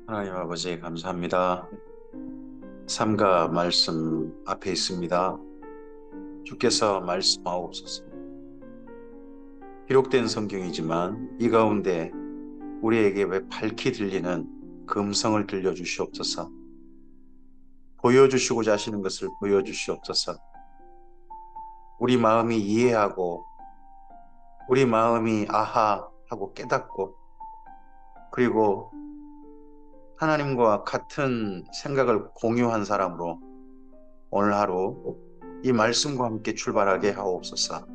하나님 아버지 감사합니다. 삼가 말씀 앞에 있습니다. 주께서 말씀하옵소서. 기록된 성경이지만 이 가운데 우리에게 왜 밝히 들리는 그 음성을 들려주시옵소서. 보여주시고자 하시는 것을 보여주시옵소서. 우리 마음이 이해하고 우리 마음이 아하 하고 깨닫고 그리고 하나님과 같은 생각을 공유한 사람으로 오늘 하루 이 말씀과 함께 출발하게 하옵소서.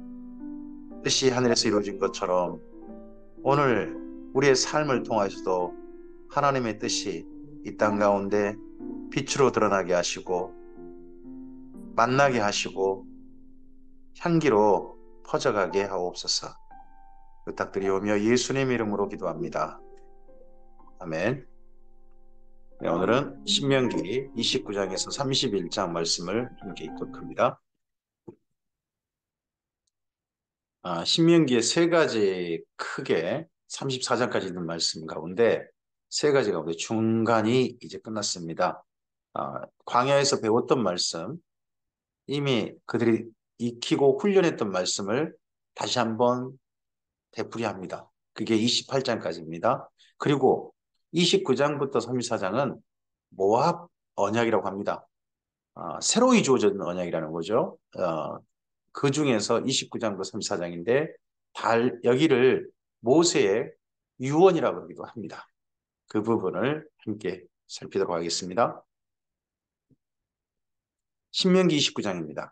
뜻이 하늘에서 이루어진 것처럼 오늘 우리의 삶을 통하여서도 하나님의 뜻이 이 땅 가운데 빛으로 드러나게 하시고 만나게 하시고 향기로 퍼져가게 하옵소서. 부탁드리오며 예수님 이름으로 기도합니다. 아멘. 네, 오늘은 신명기 29장에서 31장 말씀을 함께 읽도록 합니다. 신명기의 세 가지 크게 34장까지 있는 말씀 가운데 세 가지 가운데 중간이 이제 끝났습니다. 광야에서 배웠던 말씀, 이미 그들이 익히고 훈련했던 말씀을 다시 한번 되풀이합니다. 그게 28장까지입니다. 그리고 29장부터 34장은 모압 언약이라고 합니다. 새로 주어진 언약이라는 거죠. 그 중에서 29장부터 34장인데 여기를 모세의 유언이라고 하기도 합니다. 그 부분을 함께 살피도록 하겠습니다. 신명기 29장입니다.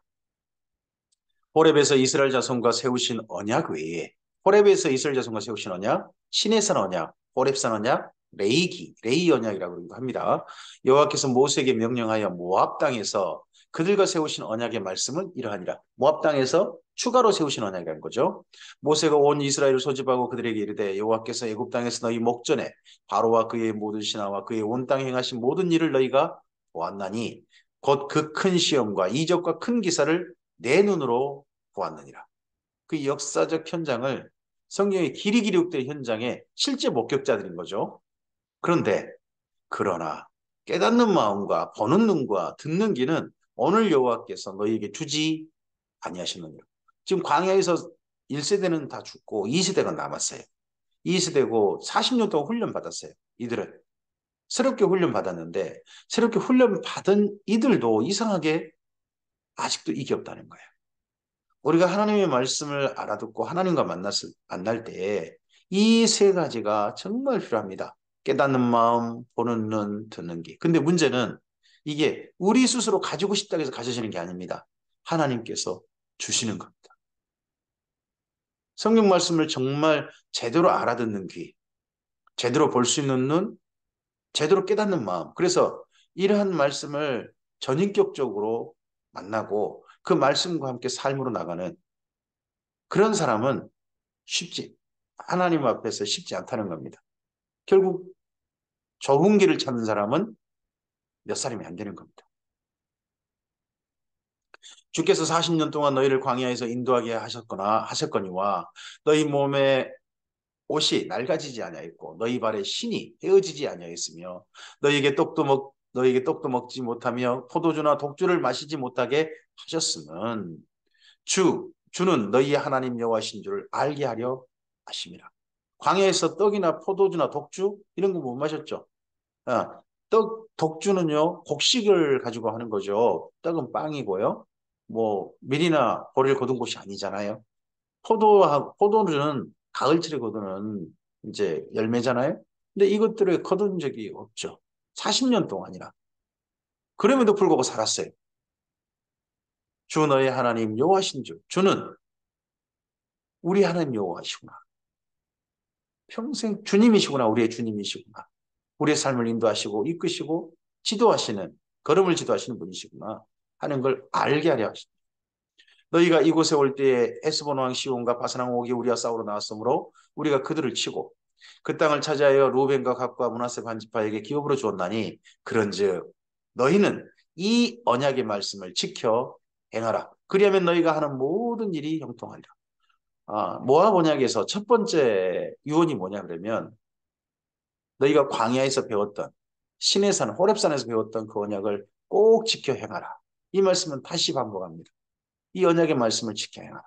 호렙에서 이스라엘 자손과 세우신 언약 외에 호렙에서 이스라엘 자손과 세우신 언약, 시내산 언약, 호렙산 언약, 레이 언약이라고 합니다. 여호와께서 모세에게 명령하여 모압 땅에서 그들과 세우신 언약의 말씀은 이러하니라. 모압 땅에서 추가로 세우신 언약이라는 거죠. 모세가 온 이스라엘을 소집하고 그들에게 이르되 여호와께서 애굽 땅에서 너희 목전에 바로와 그의 모든 신하와 그의 온 땅에 행하신 모든 일을 너희가 보았나니 곧 그 큰 시험과 이적과 큰 기사를 내 눈으로 보았느니라. 그 역사적 현장을 성경에 길이 기록된 현장에 실제 목격자들인 거죠. 그러나 깨닫는 마음과 보는 눈과 듣는 귀는 오늘 여호와께서 너희에게 주지 아니하시느니라. 지금 광야에서 1세대는 다 죽고 2세대가 남았어요. 2세대고 40년 동안 훈련 받았어요. 이들은 새롭게 훈련 받았는데 새롭게 훈련 받은 이들도 이상하게 아직도 이게 없다는 거예요. 우리가 하나님의 말씀을 알아듣고 하나님과 만날 때 이 세 가지가 정말 필요합니다. 깨닫는 마음, 보는 눈, 듣는 귀. 근데 문제는 이게 우리 스스로 가지고 싶다고 해서 가져지는 게 아닙니다. 하나님께서 주시는 겁니다. 성경 말씀을 정말 제대로 알아듣는 귀, 제대로 볼 수 있는 눈, 제대로 깨닫는 마음. 그래서 이러한 말씀을 전인격적으로 만나고 그 말씀과 함께 삶으로 나가는 그런 사람은 하나님 앞에서 쉽지 않다는 겁니다. 결국 좋은 길을 찾는 사람은 몇 사람이 안 되는 겁니다. 주께서 40년 동안 너희를 광야에서 인도하게 하셨거니와 너희 몸에 옷이 낡아지지 아니하였고 너희 발에 신이 헤어지지 아니하였으며 너희에게 떡도 먹지 못하며 포도주나 독주를 마시지 못하게 하셨음은 주는 너희의 하나님 여호와신 줄을 알게 하려 하심이라. 광야에서 떡이나 포도주나 독주 이런 거 못 마셨죠? 독주는요 곡식을 가지고 하는 거죠. 떡은 빵이고요. 뭐 밀이나 보리를 거둔 곳이 아니잖아요. 포도는 가을철에 거두는 이제 열매잖아요. 근데 이것들을 거둔 적이 없죠. 40년 동안이나. 그럼에도 불구하고 살았어요. 주 너의 하나님 여호와신 줄. 주는 우리 하나님 여호와시구나. 평생 주님이시구나. 우리의 주님이시구나. 우리의 삶을 인도하시고 이끄시고 걸음을 지도하시는 분이시구나 하는 걸 알게 하려 하십니다. 너희가 이곳에 올 때에 에스본 왕 시온과 바산 왕 옥이 우리와 싸우러 나왔으므로 우리가 그들을 치고 그 땅을 차지하여 루벤과 갓과 므낫세 반지파에게 기업으로 주었나니 그런즉 너희는 이 언약의 말씀을 지켜 행하라. 그리하면 너희가 하는 모든 일이 형통하리라. 모압 언약에서 첫 번째 유언이 뭐냐 그러면 너희가 광야에서 배웠던 시내산 호렙산에서 배웠던 그 언약을 꼭 지켜 행하라. 이 말씀은 다시 반복합니다. 이 언약의 말씀을 지켜 행하라.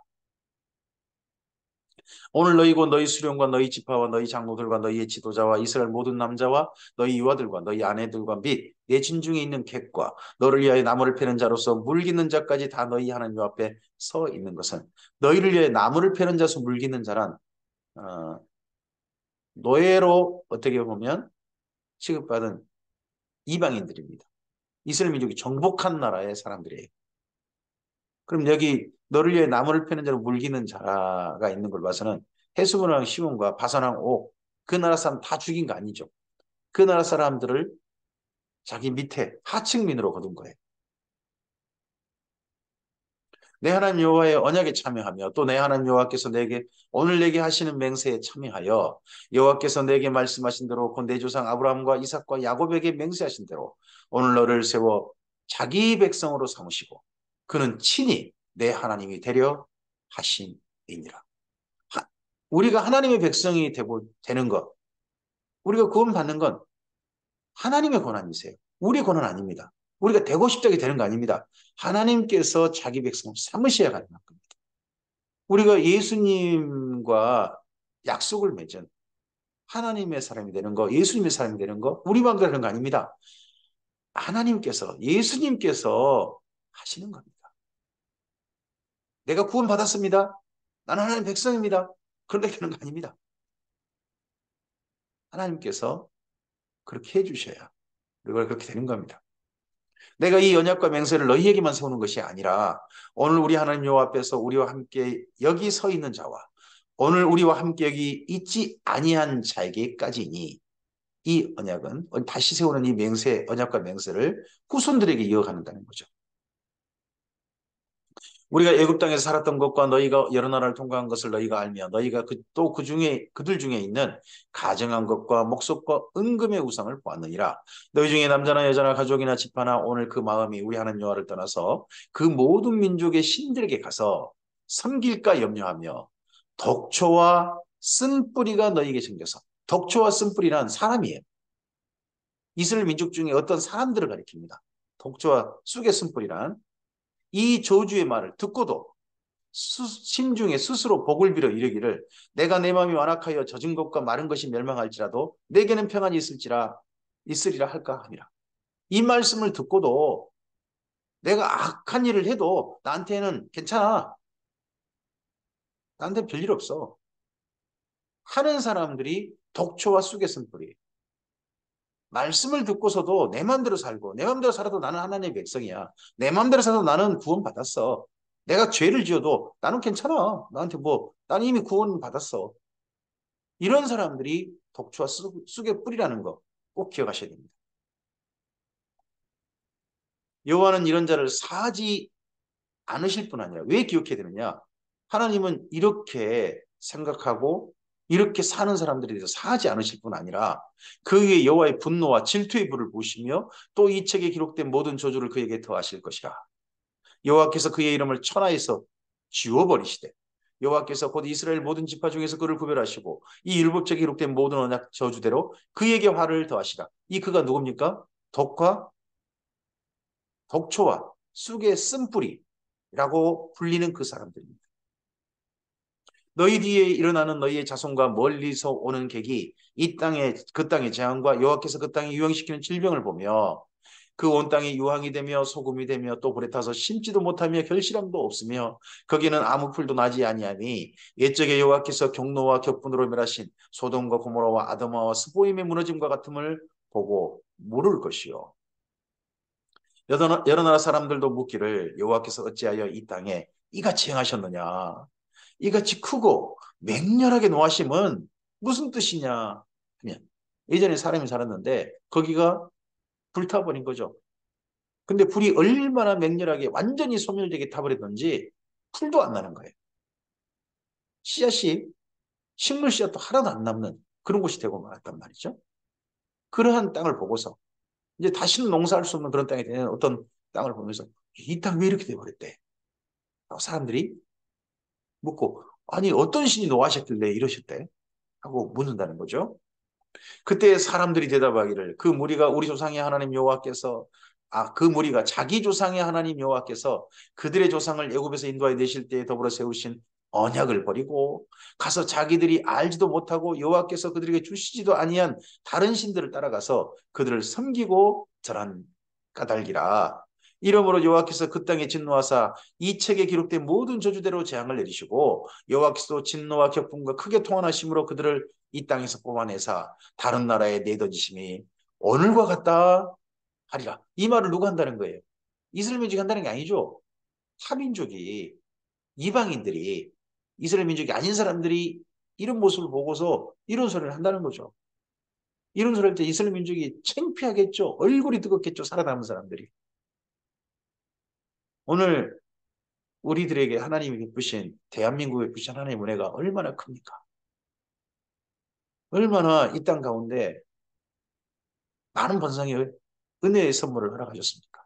오늘 너희고 너희 수령과 너희 지파와 너희 장로들과 너희의 지도자와 이스라엘 모든 남자와 너희 유아들과 너희 아내들과 및 내 진중에 있는 객과 너를 위하여 나무를 패는 자로서 물기는 자까지 다 너희 하나님 앞에 서 있는 것은 너희를 위하여 나무를 패는 자로서 물기는 자란 어, 노예로 어떻게 보면 취급받은 이방인들입니다. 이스라엘 민족이 정복한 나라의 사람들이에요. 그럼 여기 너를 위해 나무를 패는 자로 물기는 자가 있는 걸 봐서는 해수문왕 시온과 바산왕 옥, 그 나라 사람 다 죽인 거 아니죠. 그 나라 사람들을 자기 밑에 하층민으로 거둔 거예요. 내 하나님 여호와의 언약에 참여하며 또 내 하나님 여호와께서 내게 오늘 내게 하시는 맹세에 참여하여 여호와께서 내게 말씀하신 대로 곧 내 조상 아브라함과 이삭과 야곱에게 맹세하신 대로 오늘 너를 세워 자기 백성으로 삼으시고 그는 친히 내 하나님이 되려 하심이니라. 우리가 하나님의 백성이 되는 것, 우리가 구원 받는 건 하나님의 권한이세요. 우리의 권한 아닙니다. 우리가 되고 싶다게 되는 거 아닙니다. 하나님께서 자기 백성을 삼으셔야 가능한 겁니다. 우리가 예수님과 약속을 맺은 하나님의 사람이 되는 거, 예수님의 사람이 되는 거, 우리 마음대로 하는 거 아닙니다. 하나님께서, 예수님께서 하시는 겁니다. 내가 구원받았습니다. 나는 하나님 백성입니다. 그런데 되는 거 아닙니다. 하나님께서 그렇게 해주셔야 우리가 그렇게 되는 겁니다. 내가 이 언약과 맹세를 너희에게만 세우는 것이 아니라 오늘 우리 하나님 여호와 앞에서 우리와 함께 여기 서 있는 자와 오늘 우리와 함께 여기 있지 아니한 자에게까지니 이 언약은 다시 세우는 이 맹세, 언약과 맹세를 후손들에게 이어간다는 거죠. 우리가 애굽 땅에서 살았던 것과 너희가 여러 나라를 통과한 것을 너희가 알며 너희가 또 그 중에 그들 중에 있는 가증한 것과 목석과 은금의 우상을 보았느니라. 너희 중에 남자나 여자나 가족이나 집하나 오늘 그 마음이 우리 하나님 여호와를 떠나서 그 모든 민족의 신들에게 가서 섬길까 염려하며 덕초와 쓴뿌리가 너희에게 생겨서 덕초와 쓴뿌리란 사람이에요. 이스라엘 민족 중에 어떤 사람들을 가리킵니다. 덕초와 쑥의 쓴뿌리란 이 저주의 말을 듣고도 심중에 스스로 복을 빌어 이르기를 내가 내 마음이 완악하여 젖은 것과 마른 것이 멸망할지라도 내게는 평안이 있으리라 할까 하니라. 이 말씀을 듣고도 내가 악한 일을 해도 나한테는 괜찮아. 나한테 별일 없어. 하는 사람들이 독초와 쑥의 쓴뿌리. 말씀을 듣고서도 내 마음대로 살고 내 마음대로 살아도 나는 하나님의 백성이야. 내 마음대로 살아도 나는 구원받았어. 내가 죄를 지어도 나는 괜찮아. 나한테 나는 이미 구원받았어. 이런 사람들이 독초와 쑥의 뿌리라는 거 꼭 기억하셔야 됩니다. 여호와는 이런 자를 사하지 않으실 뿐 아니라 왜 기억해야 되느냐? 하나님은 이렇게 생각하고 이렇게 사는 사람들에 대해서 사하지 않으실 뿐 아니라 그의 여호와의 분노와 질투의 불을 보시며 또 이 책에 기록된 모든 저주를 그에게 더하실 것이라. 여호와께서 그의 이름을 천하에서 지워버리시되 여호와께서 곧 이스라엘 모든 지파 중에서 그를 구별하시고 이 율법책에 기록된 모든 언약 저주대로 그에게 화를 더하시라. 이 그가 누굽니까? 덕초와 쑥의 쓴뿌리라고 불리는 그 사람들입니다. 너희 뒤에 일어나는 너희의 자손과 멀리서 오는 객이 이 땅에 그 땅의 재앙과 여호와께서 그 땅에 유행시키는 질병을 보며 그 온 땅이 유황이 되며 소금이 되며 또 불에 타서 심지도 못하며 결실함도 없으며 거기는 아무 풀도 나지 아니하니 옛적에 여호와께서 경노와 격분으로 멸하신 소돔과 고모라와 아드마와 스보임의 무너짐과 같음을 보고 모를 것이요. 여러 나라 사람들도 묻기를 여호와께서 어찌하여 이 땅에 이같이 행하셨느냐. 이같이 크고 맹렬하게 노하심은 무슨 뜻이냐 하면 예전에 사람이 살았는데 거기가 불타버린 거죠. 근데 불이 얼마나 맹렬하게 완전히 소멸되게 타버렸는지 풀도 안 나는 거예요. 씨앗이 식물 씨앗도 하나도 안 남는 그런 곳이 되고 말았단 말이죠. 그러한 땅을 보고서 이제 다시는 농사할 수 없는 그런 땅이 되는 어떤 땅을 보면서 이 땅 왜 이렇게 돼버렸대? 사람들이 묻고 아니 어떤 신이 노하셨길래 이러셨대? 하고 묻는다는 거죠. 그때 사람들이 대답하기를 그 무리가 우리 조상의 하나님 여호와께서 그 무리가 자기 조상의 하나님 여호와께서 그들의 조상을 애굽에서 인도하여 내실 때에 더불어 세우신 언약을 버리고 가서 자기들이 알지도 못하고 여호와께서 그들에게 주시지도 아니한 다른 신들을 따라가서 그들을 섬기고 절한 까닭이라. 이러므로 여호와께서 그 땅에 진노하사 이 책에 기록된 모든 저주대로 재앙을 내리시고 여호와께서 진노와 격분과 크게 통한하심으로 그들을 이 땅에서 뽑아내사 다른 나라에 내던지심이 오늘과 같다 하리라. 이 말을 누가 한다는 거예요? 이스라엘 민족이 한다는 게 아니죠. 타민족이, 이방인들이, 이스라엘 민족이 아닌 사람들이 이런 모습을 보고서 이런 소리를 한다는 거죠. 이런 소리를 할 때 이스라엘 민족이 창피하겠죠. 얼굴이 뜨겁겠죠. 살아남은 사람들이. 오늘 우리들에게 하나님이 베푸신, 대한민국에 베푸신 하나님의 은혜가 얼마나 큽니까? 얼마나 이 땅 가운데 많은 번성의 은혜의 선물을 허락하셨습니까?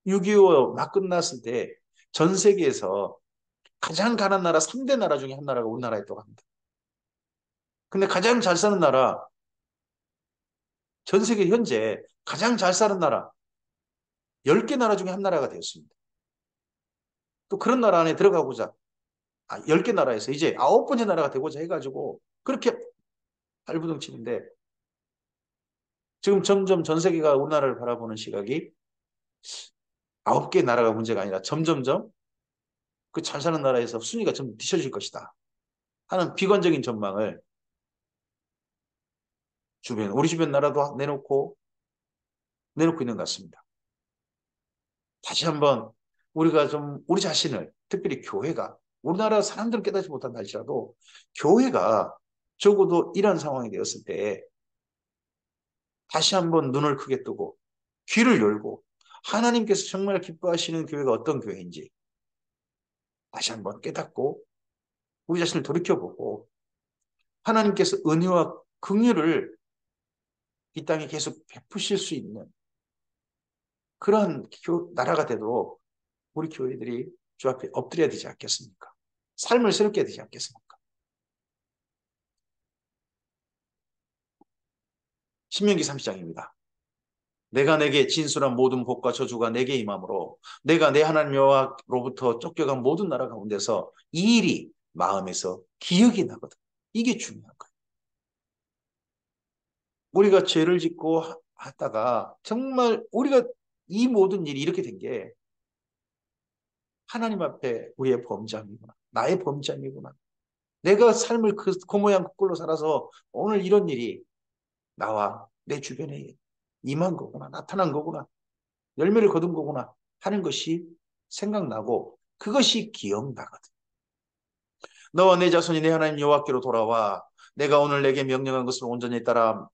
6.25 막 끝났을 때 전 세계에서 가장 가난한 나라 3대 나라 중에 한 나라가 우리나라였다고 합니다. 근데 가장 잘 사는 나라, 전 세계 현재 가장 잘 사는 나라 10개 나라 중에 한 나라가 되었습니다. 또 그런 나라 안에 들어가고자 10개 나라에서 이제 9번째 나라가 되고자 해가지고 그렇게 발부둥치는데 지금 점점 전 세계가 우리나라를 바라보는 시각이 9개 나라가 문제가 아니라 점점점 그 잘 사는 나라에서 순위가 좀 뒤처질 것이다 하는 비관적인 전망을 우리 주변 나라도 내놓고 있는 것 같습니다. 다시 한번 우리가 좀 우리 자신을 특별히 교회가 우리나라 사람들은 깨닫지 못한다 할지라도 교회가 적어도 이런 상황이 되었을 때 다시 한번 눈을 크게 뜨고 귀를 열고 하나님께서 정말 기뻐하시는 교회가 어떤 교회인지 다시 한번 깨닫고 우리 자신을 돌이켜보고 하나님께서 은혜와 긍휼을 이 땅에 계속 베푸실 수 있는 그러한 나라가 되도록 우리 교회들이 주 앞에 엎드려야 되지 않겠습니까? 삶을 새롭게 해야 되지 않겠습니까? 신명기 30장입니다. 내가 내게 진술한 모든 복과 저주가 내게 임함으로 내가 내 하나님 여호와로부터 쫓겨간 모든 나라 가운데서 이 일이 마음에서 기억이 나거든. 이게 중요한 거예요. 우리가 죄를 짓고 하다가 정말 우리가 이 모든 일이 이렇게 된 게 하나님 앞에 우리의 범죄함이구나. 나의 범죄함이구나. 내가 삶을 그 모양 그 꼴로 살아서 오늘 이런 일이 나와 내 주변에 임한 거구나. 나타난 거구나. 열매를 거둔 거구나 하는 것이 생각나고 그것이 기억나거든. 너와 내 자손이 내 하나님 여호와께로 돌아와 내가 오늘 내게 명령한 것을 온전히 따라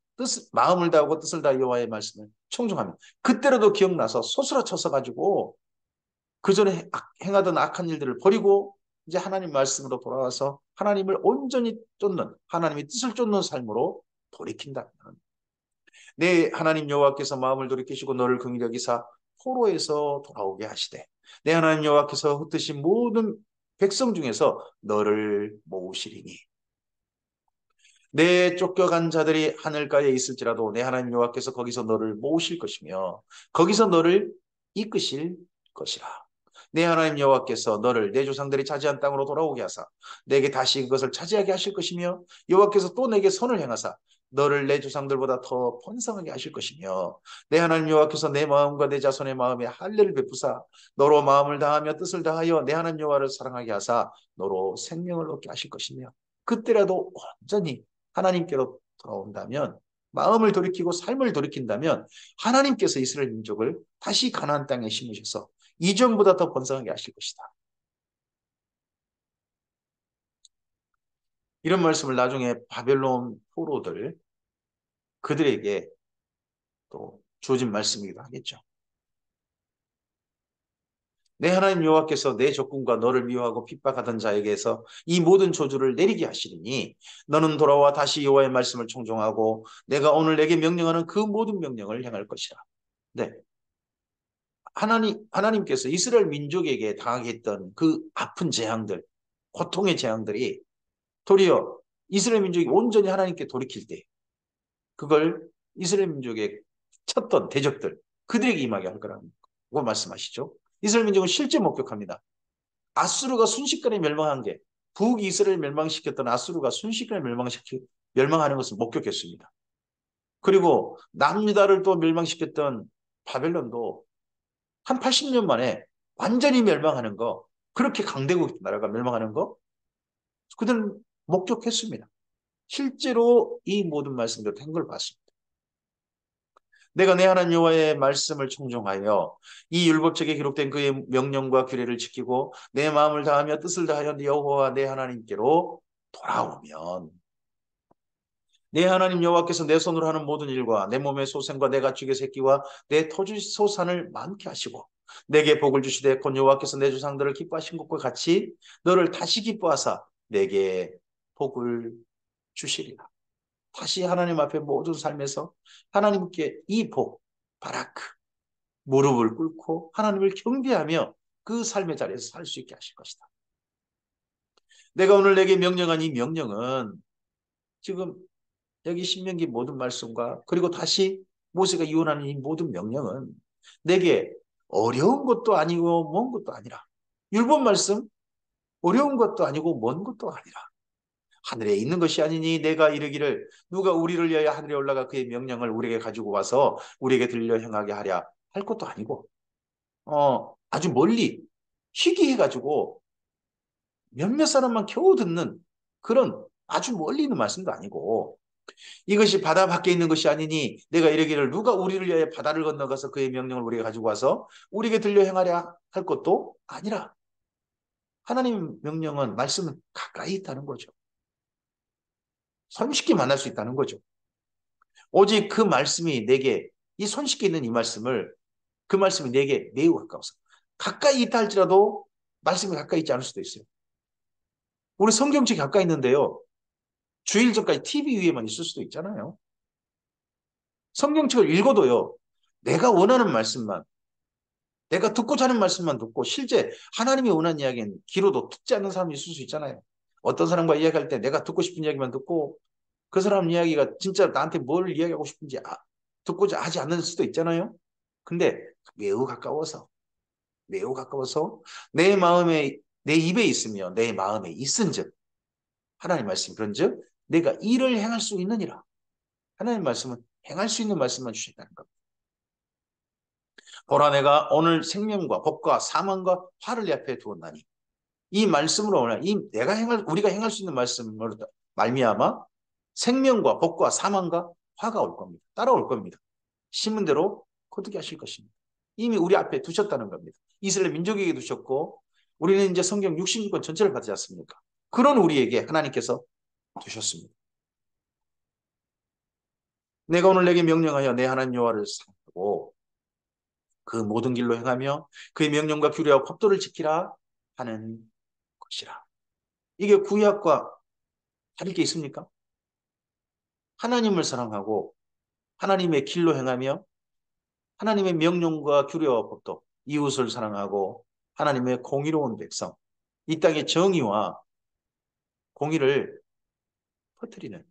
마음을 다하고 뜻을 다하 여호와의 말씀을 청종하면 그때로도 기억나서 소스라쳐서 가지고 그 전에 행하던 악한 일들을 버리고 이제 하나님 말씀으로 돌아와서 하나님을 온전히 쫓는 하나님의 뜻을 쫓는 삶으로 돌이킨다. 내 하나님 여호와께서 마음을 돌이키시고 너를 긍휼히 여기사 포로에서 돌아오게 하시되 내 하나님 여호와께서 흩으신 모든 백성 중에서 너를 모으시리니 내 쫓겨간 자들이 하늘가에 있을지라도 내 하나님 여호와께서 거기서 너를 모으실 것이며 거기서 너를 이끄실 것이라. 내 하나님 여호와께서 너를 내 조상들이 차지한 땅으로 돌아오게 하사 내게 다시 그것을 차지하게 하실 것이며 여호와께서 또 내게 선을 행하사 너를 내 조상들보다 더 번성하게 하실 것이며 내 하나님 여호와께서 내 마음과 내 자손의 마음에 할례를 베푸사 너로 마음을 다하며 뜻을 다하여 내 하나님 여호와를 사랑하게 하사 너로 생명을 얻게 하실 것이며 그때라도 온전히 하나님께로 돌아온다면 마음을 돌이키고 삶을 돌이킨다면 하나님께서 이스라엘 민족을 다시 가나안 땅에 심으셔서 이전보다 더 번성하게 하실 것이다. 이런 말씀을 나중에 바벨론 포로들 그들에게 또 주어진 말씀이기도 하겠죠. 내 하나님 여호와께서 내 적군과 너를 미워하고 핍박하던 자에게서 이 모든 저주를 내리게 하시리니 너는 돌아와 다시 여호와의 말씀을 청종하고 내가 오늘 내게 명령하는 그 모든 명령을 행할 것이라. 네. 하나님께서 이스라엘 민족에게 당하게 했던 그 아픈 재앙들 고통의 재앙들이 도리어 이스라엘 민족이 온전히 하나님께 돌이킬 때 그걸 이스라엘 민족의 쳤던 대적들 그들에게 임하게 할 거라고 말씀하시죠. 이스라엘 민족은 실제 목격합니다. 아수르가 순식간에 멸망한 게 북이스라엘 멸망시켰던 아수르가 순식간에 멸망하는 것을 목격했습니다. 그리고 남유다를 또 멸망시켰던 바벨론도 한 80년 만에 완전히 멸망하는 거, 그렇게 강대국 나라가 멸망하는 거 그들은 목격했습니다. 실제로 이 모든 말씀들을 한 걸 봤습니다. 내가 내 하나님 여호와의 말씀을 청종하여 이 율법책에 기록된 그의 명령과 규례를 지키고 내 마음을 다하며 뜻을 다하여 여호와 내 하나님께로 돌아오면 내 하나님 여호와께서 내 손으로 하는 모든 일과 내 몸의 소생과 내 가축의 새끼와 내 토지 소산을 많게 하시고 내게 복을 주시되 곧 여호와께서 내 조상들을 기뻐하신 것과 같이 너를 다시 기뻐하사 내게 복을 주시리라. 다시 하나님 앞에 모든 삶에서 하나님께 이 복, 바라크, 무릎을 꿇고 하나님을 경배하며 그 삶의 자리에서 살 수 있게 하실 것이다. 내가 오늘 내게 명령한 이 명령은 지금 여기 신명기 모든 말씀과 그리고 다시 모세가 이혼하는 이 모든 명령은 내게 어려운 것도 아니고 먼 것도 아니라 율법 말씀 어려운 것도 아니고 먼 것도 아니라 하늘에 있는 것이 아니니 내가 이르기를 누가 우리를 위하여 하늘에 올라가 그의 명령을 우리에게 가지고 와서 우리에게 들려 행하게 하랴 할 것도 아니고 아주 멀리 희귀해가지고 몇몇 사람만 겨우 듣는 그런 아주 멀리 있는 말씀도 아니고 이것이 바다 밖에 있는 것이 아니니 내가 이르기를 누가 우리를 위하여 바다를 건너가서 그의 명령을 우리에게 가지고 와서 우리에게 들려 행하랴 할 것도 아니라 하나님 명령은 말씀은 가까이 있다는 거죠. 손쉽게 만날 수 있다는 거죠. 오직 그 말씀이 내게 이 손쉽게 있는 이 말씀을 그 말씀이 내게 매우 가까워서 가까이 있다 할지라도 말씀이 가까이 있지 않을 수도 있어요. 우리 성경책이 가까이 있는데요. 주일 전까지 TV 위에만 있을 수도 있잖아요. 성경책을 읽어도요. 내가 원하는 말씀만 내가 듣고자 하는 말씀만 듣고 실제 하나님이 원하는 이야기는 귀로도 듣지 않는 사람이 있을 수 있잖아요. 어떤 사람과 이야기할 때 내가 듣고 싶은 이야기만 듣고 그 사람 이야기가 진짜 나한테 뭘 이야기하고 싶은지 듣고자 하지 않는 수도 있잖아요. 근데 매우 가까워서 내 마음에 내 입에 있으며 내 마음에 있은즉 하나님 말씀 그런즉 내가 이를 행할 수 있느니라. 하나님 말씀은 행할 수 있는 말씀만 주신다는 겁니다. 보라 내가 오늘 생명과 복과 사망과 화를 내 앞에 두었나니 이 말씀으로 우리가 행할 수 있는 말씀으로 말미암아 생명과 복과 사망과 화가 올 겁니다. 따라올 겁니다. 심은 대로 거두게 하실 것입니다. 이미 우리 앞에 두셨다는 겁니다. 이스라엘 민족에게 두셨고 우리는 이제 성경 66권 전체를 받지 않습니까? 그런 우리에게 하나님께서 두셨습니다. 내가 오늘 내게 명령하여 내 하나님 여호와를 사랑하고 그 모든 길로 행하며 그의 명령과 규례와 법도를 지키라 하는 것이라. 이게 구약과 다를 게 있습니까? 하나님을 사랑하고 하나님의 길로 행하며 하나님의 명령과 규례와 법도 이웃을 사랑하고 하나님의 공의로운 백성 이 땅의 정의와 공의를 퍼뜨리는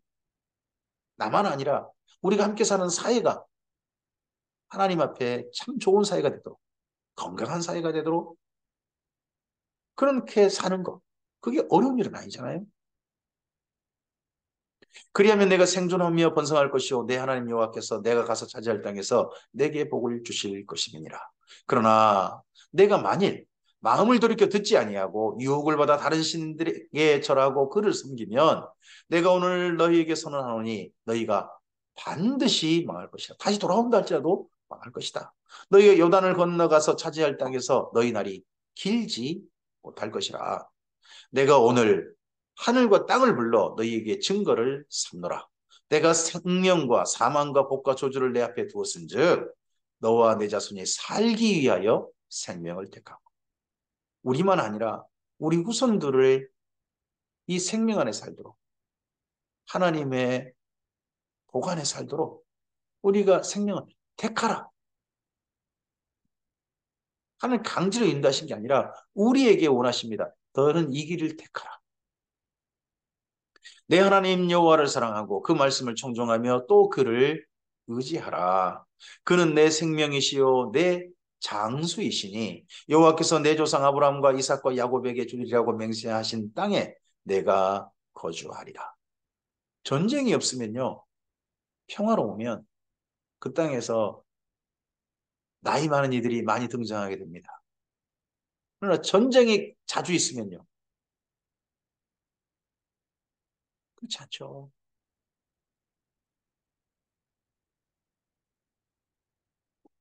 나만 아니라 우리가 함께 사는 사회가 하나님 앞에 참 좋은 사회가 되도록 건강한 사회가 되도록 그렇게 사는 것 그게 어려운 일은 아니잖아요. 그리하면 내가 생존하며 번성할 것이요 내 하나님 여호와께서 내가 가서 차지할 땅에서 내게 복을 주실 것임이니라. 그러나 내가 만일 마음을 돌이켜 듣지 아니하고 유혹을 받아 다른 신들에게 절하고 그를 섬기면 내가 오늘 너희에게 선언하노니 너희가 반드시 망할 것이다. 다시 돌아온다 할지라도 망할 것이다. 너희가 요단을 건너가서 차지할 땅에서 너희 날이 길지 못할 것이라. 내가 오늘 하늘과 땅을 불러 너희에게 증거를 삼노라. 내가 생명과 사망과 복과 저주를 내 앞에 두었은즉 너와 내 자손이 살기 위하여 생명을 택하고 우리만 아니라 우리 후손들을 이 생명 안에 살도록 하나님의 복 안에 살도록 우리가 생명을 택하라. 하나님 강제로 인도하신 게 아니라 우리에게 원하십니다. 너는 이 길을 택하라. 내 하나님 여호와를 사랑하고 그 말씀을 청종하며 또 그를 의지하라. 그는 내 생명이시요 내 장수이시니 여호와께서 내 조상 아브라함과 이삭과 야곱에게 주리라고 맹세하신 땅에 내가 거주하리라. 전쟁이 없으면요, 평화로우면 그 땅에서 나이 많은 이들이 많이 등장하게 됩니다. 그러나 전쟁이 자주 있으면요, 그렇지 않죠.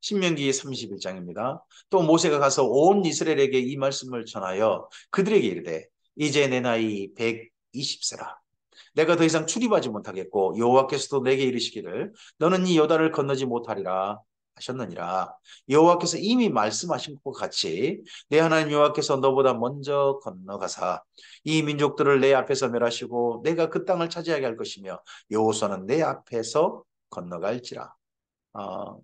신명기 31장입니다. 또 모세가 가서 온 이스라엘에게 이 말씀을 전하여 그들에게 이르되 이제 내 나이 120세라. 내가 더 이상 출입하지 못하겠고 여호와께서도 내게 이르시기를 너는 이 요단을 건너지 못하리라 하셨느니라. 여호와께서 이미 말씀하신 것과 같이 내 하나님 여호와께서 너보다 먼저 건너가사 이 민족들을 내 앞에서 멸하시고 내가 그 땅을 차지하게 할 것이며 여호수아는 내 앞에서 건너갈지라.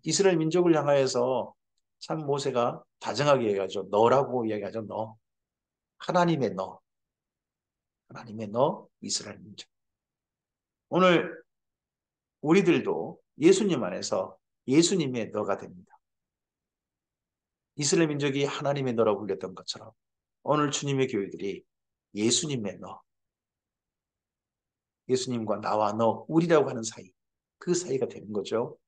이스라엘 민족을 향하여서 참 모세가 다정하게 얘기하죠. 너라고 이야기하죠. 너. 하나님의 너. 하나님의 너, 이스라엘 민족. 오늘 우리들도 예수님 안에서 예수님의 너가 됩니다. 이스라엘 민족이 하나님의 너라고 불렸던 것처럼 오늘 주님의 교회들이 예수님의 너, 예수님과 나와 너, 우리라고 하는 사이, 그 사이가 되는 거죠.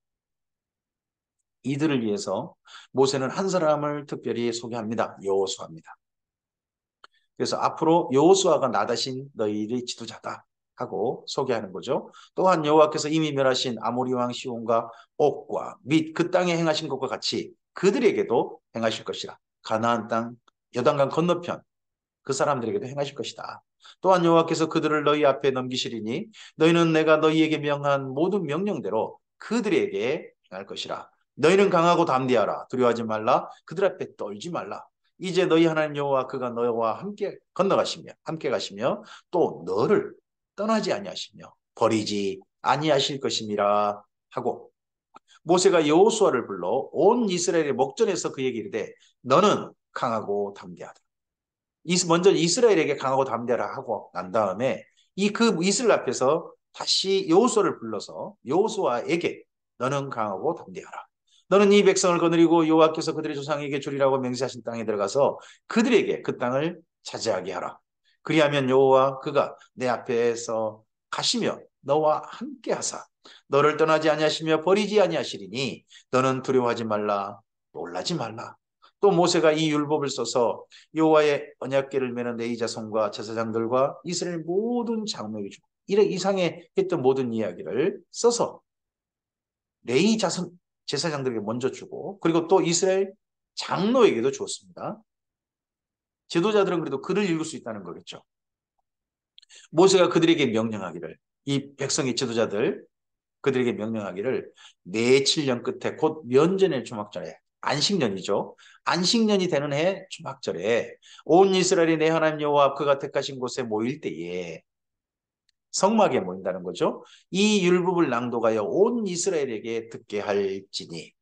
이들을 위해서 모세는 한 사람을 특별히 소개합니다. 여호수아입니다. 그래서 앞으로 여호수아가 나 대신 너희의 지도자다 하고 소개하는 거죠. 또한 여호와께서 이미 멸하신 아모리 왕 시온과 옥과 및 그 땅에 행하신 것과 같이 그들에게도 행하실 것이라. 가나안 땅 요단강 건너편 그 사람들에게도 행하실 것이다. 또한 여호와께서 그들을 너희 앞에 넘기시리니 너희는 내가 너희에게 명한 모든 명령대로 그들에게 행할 것이라. 너희는 강하고 담대하라. 두려워하지 말라. 그들 앞에 떨지 말라. 이제 너희 하나님 여호와 그가 너와 함께 건너가시며 함께 가시며 또 너를 떠나지 아니하시며 버리지 아니하실 것임이라 하고 모세가 여호수아를 불러 온 이스라엘의 목전에서 그에게 이르되 너는 강하고 담대하다. 먼저 이스라엘에게 강하고 담대하라 하고 난 다음에 이 그 이스라엘 앞에서 다시 여호수아를 불러서 여호수아에게 너는 강하고 담대하라. 너는 이 백성을 거느리고 여호와께서 그들의 조상에게 주리라고 맹세하신 땅에 들어가서 그들에게 그 땅을 차지하게 하라. 그리하면 여호와 그가 내 앞에서 가시며 너와 함께 하사 너를 떠나지 아니하시며 버리지 아니하시리니 너는 두려워하지 말라 놀라지 말라. 또 모세가 이 율법을 써서 여호와의 언약궤를 메는 레위 자손과 제사장들과 이스라엘 모든 장로에게 주고 이래 이상에 했던 모든 이야기를 써서 레위 자손 제사장들에게 먼저 주고 그리고 또 이스라엘 장로에게도 주었습니다. 지도자들은 그래도 글을 읽을 수 있다는 거겠죠. 모세가 그들에게 명령하기를 이 백성의 지도자들 그들에게 명령하기를 내 7년 끝에 곧 면전의 주막절에 안식년이죠. 안식년이 되는 해 주막절에 온 이스라엘이 내 하나님 여호와 앞 그가 택하신 곳에 모일 때에 성막에 모인다는 거죠. 이 율법을 낭독하여 온 이스라엘에게 듣게 할지니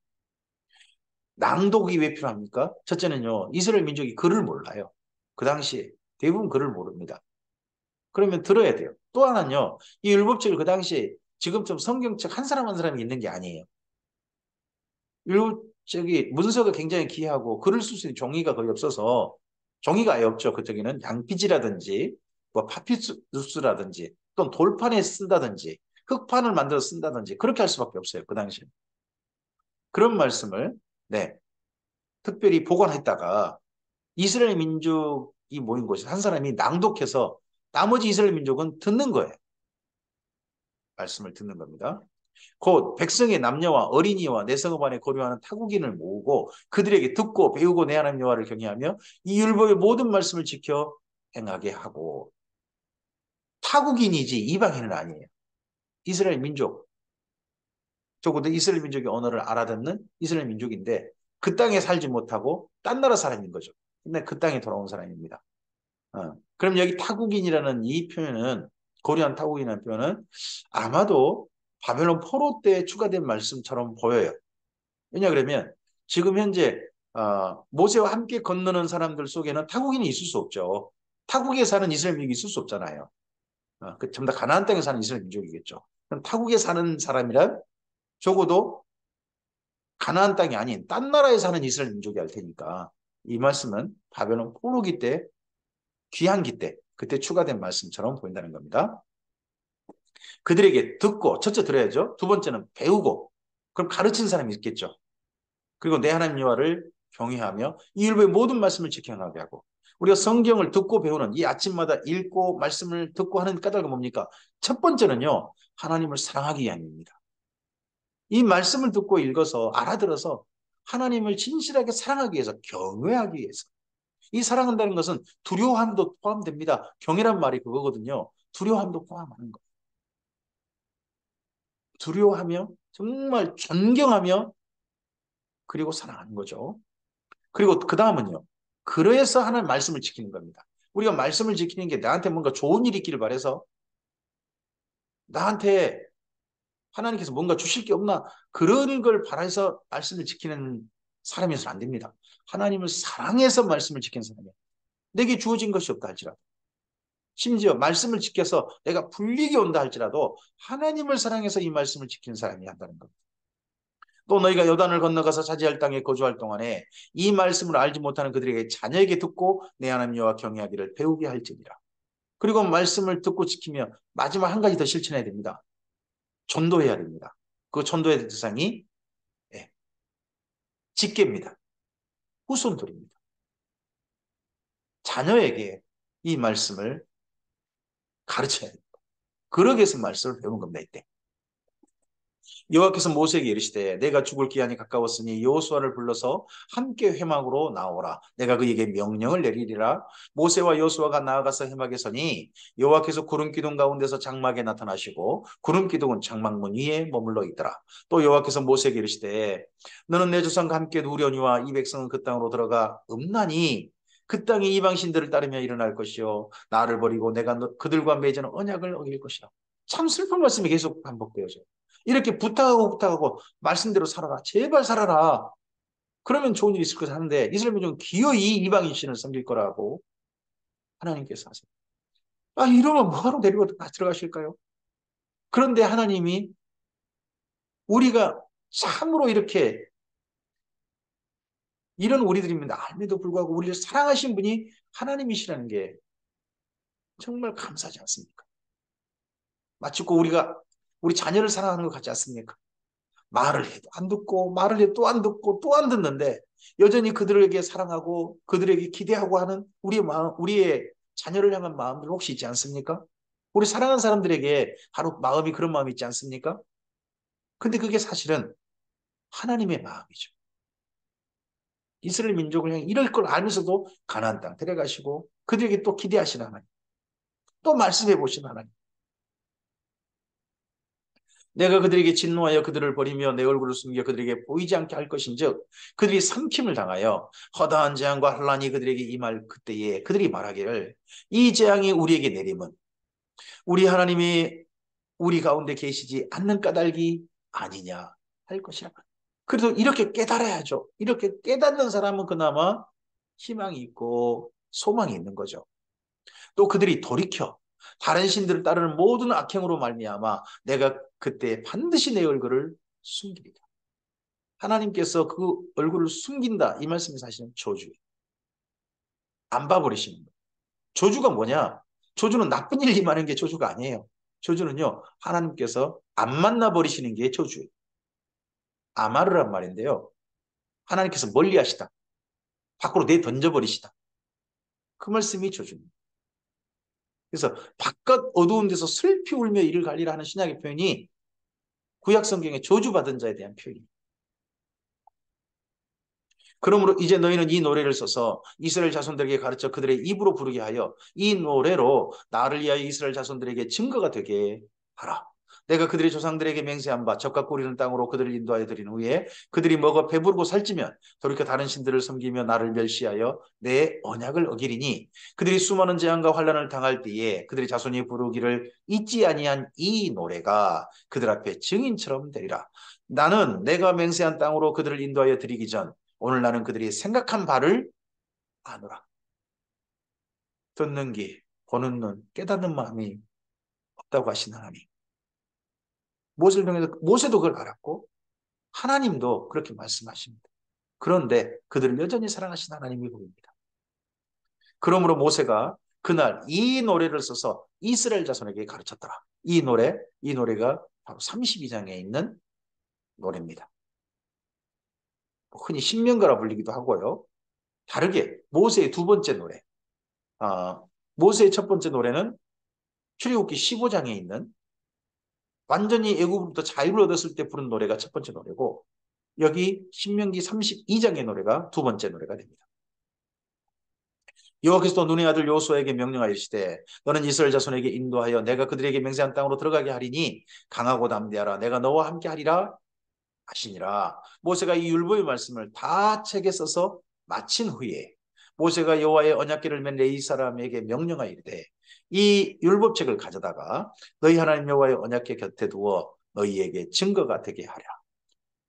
낭독이 왜 필요합니까? 첫째는요. 이스라엘 민족이 글을 몰라요. 그 당시에 대부분 글을 모릅니다. 그러면 들어야 돼요. 또 하나는요. 이 율법책을 그 당시에 지금처럼 성경책 한 사람 한 사람이 있는 게 아니에요. 율법책이 문서가 굉장히 귀하고 글을 쓸 수 있는 종이가 거의 없어서 종이가 아예 없죠. 그쪽에는 양피지라든지 뭐 파피루스라든지 또는 돌판에 쓴다든지 흙판을 만들어 쓴다든지 그렇게 할 수밖에 없어요. 그 당시에. 그런 말씀을 네 특별히 보관했다가 이스라엘 민족이 모인 곳에 한 사람이 낭독해서 나머지 이스라엘 민족은 듣는 거예요. 말씀을 듣는 겁니다. 곧 백성의 남녀와 어린이와 내성읍 안에 거류하는 타국인을 모으고 그들에게 듣고 배우고 내 하나님 여호와를 경외하며 이 율법의 모든 말씀을 지켜 행하게 하고 타국인이지 이방인은 아니에요. 이스라엘 민족 적어도 이스라엘 민족의 언어를 알아듣는 이스라엘 민족인데 그 땅에 살지 못하고 딴 나라 사람인 거죠. 근데 그 땅에 돌아온 사람입니다. 그럼 여기 타국인이라는 이 표현은 고려한 타국인이라는 표현은 아마도 바벨론 포로 때 추가된 말씀처럼 보여요. 왜냐 그러면 지금 현재 모세와 함께 건너는 사람들 속에는 타국인이 있을 수 없죠. 타국에 사는 이스라엘 민족이 있을 수 없잖아요. 전부 다 가나안 땅에 사는 이스라엘 민족이겠죠. 그럼 타국에 사는 사람이란 적어도 가나안 땅이 아닌 딴 나라에 사는 이스라엘 민족이 할 테니까 이 말씀은 바벨론 포로기 때 귀환기 때 그때 추가된 말씀처럼 보인다는 겁니다. 그들에게 듣고 첫째 들어야죠. 두 번째는 배우고 그럼 가르친 사람이 있겠죠. 그리고 내 하나님 여호와를 경외하며 이 율법의 모든 말씀을 지켜나가게 하고 우리가 성경을 듣고 배우는 이 아침마다 읽고 말씀을 듣고 하는 까닭은 뭡니까? 첫 번째는요. 하나님을 사랑하기 위함입니다. 이 말씀을 듣고 읽어서 알아들어서 하나님을 진실하게 사랑하기 위해서 경외하기 위해서 이 사랑한다는 것은 두려워함도 포함됩니다. 경외란 말이 그거거든요. 두려워함도 포함하는 거. 두려워하며 정말 존경하며 그리고 사랑하는 거죠. 그리고 그 다음은요. 그래서 하나님 말씀을 지키는 겁니다. 우리가 말씀을 지키는 게 나한테 뭔가 좋은 일이 있기를 바라서 나한테 하나님께서 뭔가 주실 게 없나 그런 걸 바라서 말씀을 지키는 사람이어서는 안 됩니다. 하나님을 사랑해서 말씀을 지키는 사람이야. 내게 주어진 것이 없다 할지라도 심지어 말씀을 지켜서 내가 불리게 온다 할지라도 하나님을 사랑해서 이 말씀을 지키는 사람이 한다는 겁니다. 또 너희가 요단을 건너가서 차지할 땅에 거주할 동안에 이 말씀을 알지 못하는 그들에게 자녀에게 듣고 내 하나님 여호와 경외하기를 배우게 할지니라. 그리고 말씀을 듣고 지키며 마지막 한 가지 더 실천해야 됩니다. 전도해야 됩니다. 그 전도의 대상이 예, 직계입니다. 후손들입니다. 자녀에게 이 말씀을 가르쳐야 됩니다. 그러기 위해서 말씀을 배우는 겁니다. 이때. 여호와께서 모세에게 이르시되 내가 죽을 기한이 가까웠으니 여호수아를 불러서 함께 회막으로 나오라. 내가 그에게 명령을 내리리라. 모세와 여호수아가 나아가서 회막에 서니 여호와께서 구름 기둥 가운데서 장막에 나타나시고 구름 기둥은 장막문 위에 머물러 있더라. 또 여호와께서 모세에게 이르시되 너는 내 조상과 함께 누려니와 이 백성은 그 땅으로 들어가 없나니 그 땅이 이방 신들을 따르며 일어날 것이요 나를 버리고 내가 그들과 맺은 언약을 어길 것이라. 참 슬픈 말씀이 계속 반복되어져요. 이렇게 부탁하고 말씀대로 살아라. 제발 살아라. 그러면 좋은 일이 있을 것 하는데 이스라엘 민족은 기어이 이방인 신을 섬길 거라고 하나님께서 하세요. 이러면 뭐하러 데리고 들어가실까요? 그런데 하나님이 우리가 참으로 이렇게 이런 우리들입니다. 알면도 불구하고 우리를 사랑하신 분이 하나님이시라는 게 정말 감사하지 않습니까? 마치 우리가 우리 자녀를 사랑하는 것 같지 않습니까? 말을 해도 안 듣고 말을 해도 또 안 듣고 또 안 듣는데 여전히 그들에게 사랑하고 그들에게 기대하고 하는 우리의 마음, 우리의 자녀를 향한 마음들 혹시 있지 않습니까? 우리 사랑하는 사람들에게 바로 마음이 그런 마음이 있지 않습니까? 근데 그게 사실은 하나님의 마음이죠. 이스라엘 민족을 향해 이럴 걸 알면서도 가나안 땅 데려가시고 그들에게 또 기대하시는 하나님, 또 말씀해 보시는 하나님. 내가 그들에게 진노하여 그들을 버리며 내 얼굴을 숨겨 그들에게 보이지 않게 할 것인즉 그들이 삼킴을 당하여 허다한 재앙과 환란이 그들에게 임할 그때에 그들이 말하기를 이 재앙이 우리에게 내림은 우리 하나님이 우리 가운데 계시지 않는 까닭이 아니냐 할 것이라. 그래도 이렇게 깨달아야죠. 이렇게 깨닫는 사람은 그나마 희망이 있고 소망이 있는 거죠. 또 그들이 돌이켜 다른 신들을 따르는 모든 악행으로 말미암아 내가 그때 반드시 내 얼굴을 숨기리라. 하나님께서 그 얼굴을 숨긴다. 이 말씀이 사실은 저주예요. 안 봐버리시는 거예요. 저주가 뭐냐? 저주는 나쁜 일 임하는 게 저주가 아니에요. 저주는요. 하나님께서 안 만나버리시는 게 저주예요. 아마르란 말인데요. 하나님께서 멀리하시다. 밖으로 내던져버리시다. 그 말씀이 저주입니다. 그래서 바깥 어두운 데서 슬피 울며 이를 갈리라 하는 신약의 표현이 구약 성경의 저주받은 자에 대한 표현입니다. 그러므로 이제 너희는 이 노래를 써서 이스라엘 자손들에게 가르쳐 그들의 입으로 부르게 하여 이 노래로 나를 위하여 이스라엘 자손들에게 증거가 되게 하라. 내가 그들의 조상들에게 맹세한 바 적과 꿀이는 땅으로 그들을 인도하여 드린 후에 그들이 먹어 배부르고 살찌면 돌이켜 다른 신들을 섬기며 나를 멸시하여 내 언약을 어기리니 그들이 수많은 재앙과 환난을 당할 때에 그들의 자손이 부르기를 잊지 아니한 이 노래가 그들 앞에 증인처럼 되리라. 나는 내가 맹세한 땅으로 그들을 인도하여 드리기 전 오늘 나는 그들이 생각한 바를 아노라. 듣는 귀, 보는 눈, 깨닫는 마음이 하신 하나님. 모세를 통해서 모세도 그걸 알았고 하나님도 그렇게 말씀하십니다. 그런데 그들을 여전히 사랑하신 하나님이 보입니다. 그러므로 모세가 그날 이 노래를 써서 이스라엘 자손에게 가르쳤더라. 이 노래가 바로 32장에 있는 노래입니다. 흔히 신명가라 불리기도 하고요. 다르게 모세의 두 번째 노래, 모세의 첫 번째 노래는 출애굽기 15장에 있는 완전히 애굽으로부터 자유를 얻었을 때 부른 노래가 첫 번째 노래고 여기 신명기 32장의 노래가 두 번째 노래가 됩니다. 여호와께서 눈의 아들 여호수아에게 명령하시되 너는 이스라엘 자손에게 인도하여 내가 그들에게 맹세한 땅으로 들어가게 하리니 강하고 담대하라 내가 너와 함께 하리라 하시니라. 모세가 이 율법의 말씀을 다 책에 써서 마친 후에 모세가 여호와의 언약궤를 맨 레위 사람에게 명령하여 이르되 이 율법책을 가져다가 너희 하나님 여호와의 언약궤 곁에 두어 너희에게 증거가 되게 하라.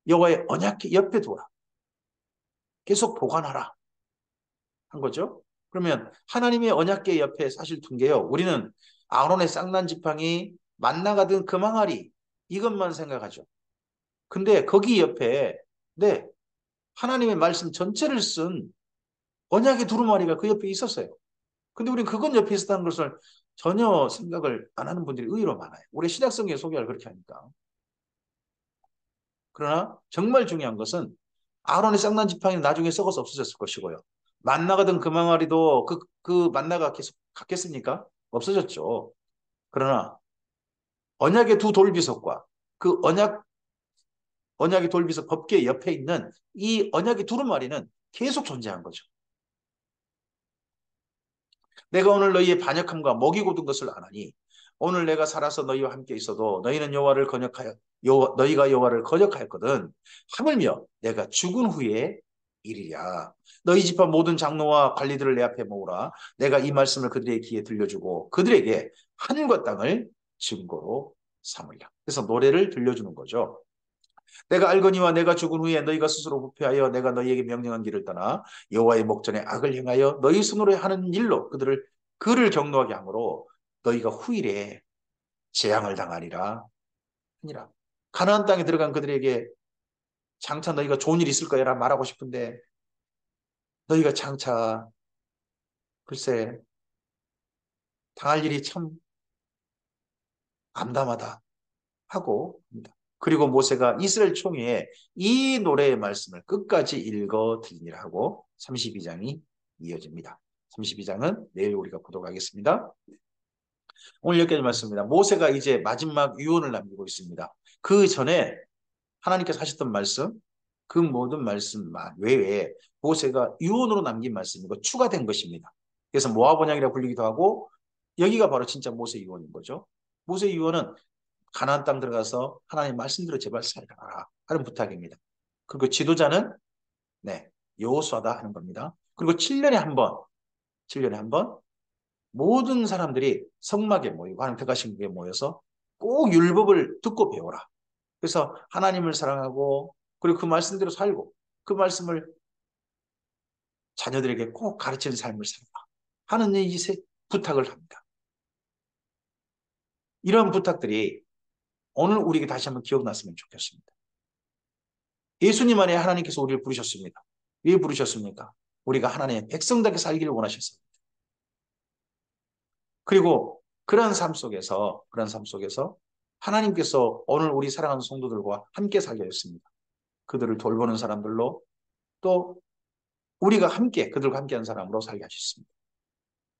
여호와의 언약궤 옆에 두어라. 계속 보관하라 한 거죠. 그러면 하나님의 언약궤 옆에 사실 둔 게요. 우리는 아론의 쌍난 지팡이 만나가던 그 망아리 이것만 생각하죠. 근데 거기 옆에 네 하나님의 말씀 전체를 쓴 언약의 두루마리가 그 옆에 있었어요. 근데 우리는 그건 옆에 있었다는 것을 전혀 생각을 안 하는 분들이 의외로 많아요. 우리 신약성경 소개를 그렇게 하니까. 그러나 정말 중요한 것은 아론의 쌍난 지팡이는 나중에 썩어서 없어졌을 것이고요. 만나가던 그 망아리도 그 만나가 계속 갔겠습니까? 없어졌죠. 그러나 언약의 두 돌비석과 그 언약의 돌비석 법궤 옆에 있는 이 언약의 두루마리는 계속 존재한 거죠. 내가 오늘 너희의 반역함과 먹이고 둔 것을 아나니 오늘 내가 살아서 너희와 함께 있어도 너희는 여호와를 거역하여 너희가 여호와를 거역하였거든 하물며 내가 죽은 후에 일이랴. 너희 집안 모든 장로와 관리들을 내 앞에 모으라. 내가 이 말씀을 그들의 귀에 들려주고 그들에게 하늘과 땅을 증거로 삼으리라. 그래서 노래를 들려주는 거죠. 내가 알거니와 내가 죽은 후에 너희가 스스로 부패하여 내가 너희에게 명령한 길을 떠나 여호와의 목전에 악을 행하여 너희 손으로 하는 일로 그를 경노하게 하므로 너희가 후일에 재앙을 당하리라 하니라. 가나안 땅에 들어간 그들에게 장차 너희가 좋은 일 있을 거야라 말하고 싶은데 너희가 장차 글쎄 당할 일이 참 암담하다 하고 합니다. 그리고 모세가 이스라엘 총회에 이 노래의 말씀을 끝까지 읽어 드리니라 하고 32장이 이어집니다. 32장은 내일 우리가 보도록 하겠습니다. 오늘 여기까지 말씀입니다. 모세가 이제 마지막 유언을 남기고 있습니다. 그 전에 하나님께서 하셨던 말씀, 그 모든 말씀 외에 모세가 유언으로 남긴 말씀이고 추가된 것입니다. 그래서 모압 언약이라고 불리기도 하고 여기가 바로 진짜 모세 유언인 거죠. 모세 유언은 가나안 땅 들어가서 하나님 말씀대로 제발 살아라 하는 부탁입니다. 그리고 지도자는 네 여호수아다 하는 겁니다. 그리고 7년에 한 번 모든 사람들이 성막에 모이고 하나님 택하신 곳에 모여서 꼭 율법을 듣고 배워라. 그래서 하나님을 사랑하고 그리고 그 말씀대로 살고 그 말씀을 자녀들에게 꼭 가르치는 삶을 살아라 하는 이 부탁을 합니다. 이런 부탁들이 오늘 우리에게 다시 한번 기억났으면 좋겠습니다. 예수님 안에 하나님께서 우리를 부르셨습니다. 왜 부르셨습니까? 우리가 하나님의 백성답게 살기를 원하셨습니다. 그리고 그런 삶 속에서 하나님께서 오늘 우리 사랑하는 성도들과 함께 살게 했습니다. 그들을 돌보는 사람들로 또 우리가 함께 그들과 함께하는 사람으로 살게 하셨습니다.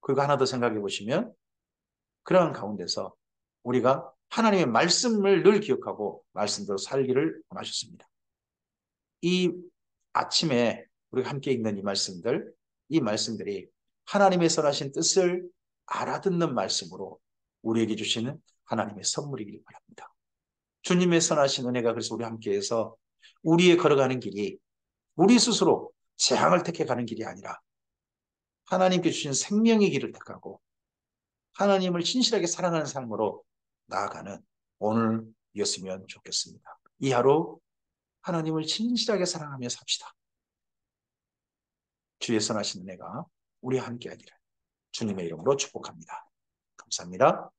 그리고 하나 더 생각해 보시면 그러한 가운데서 우리가 하나님의 말씀을 늘 기억하고 말씀대로 살기를 원하셨습니다. 이 아침에 우리가 함께 읽는 이 말씀들이 하나님의 선하신 뜻을 알아듣는 말씀으로 우리에게 주시는 하나님의 선물이길 바랍니다. 주님의 선하신 은혜가 그래서 우리 함께해서 우리의 걸어가는 길이 우리 스스로 재앙을 택해 가는 길이 아니라 하나님께 주신 생명의 길을 택하고 하나님을 진실하게 사랑하는 삶으로 나아가는 오늘이었으면 좋겠습니다. 이 하루 하나님을 진실하게 사랑하며 삽시다. 주의 선하신 은혜가 우리와 함께하기를 주님의 이름으로 축복합니다. 감사합니다.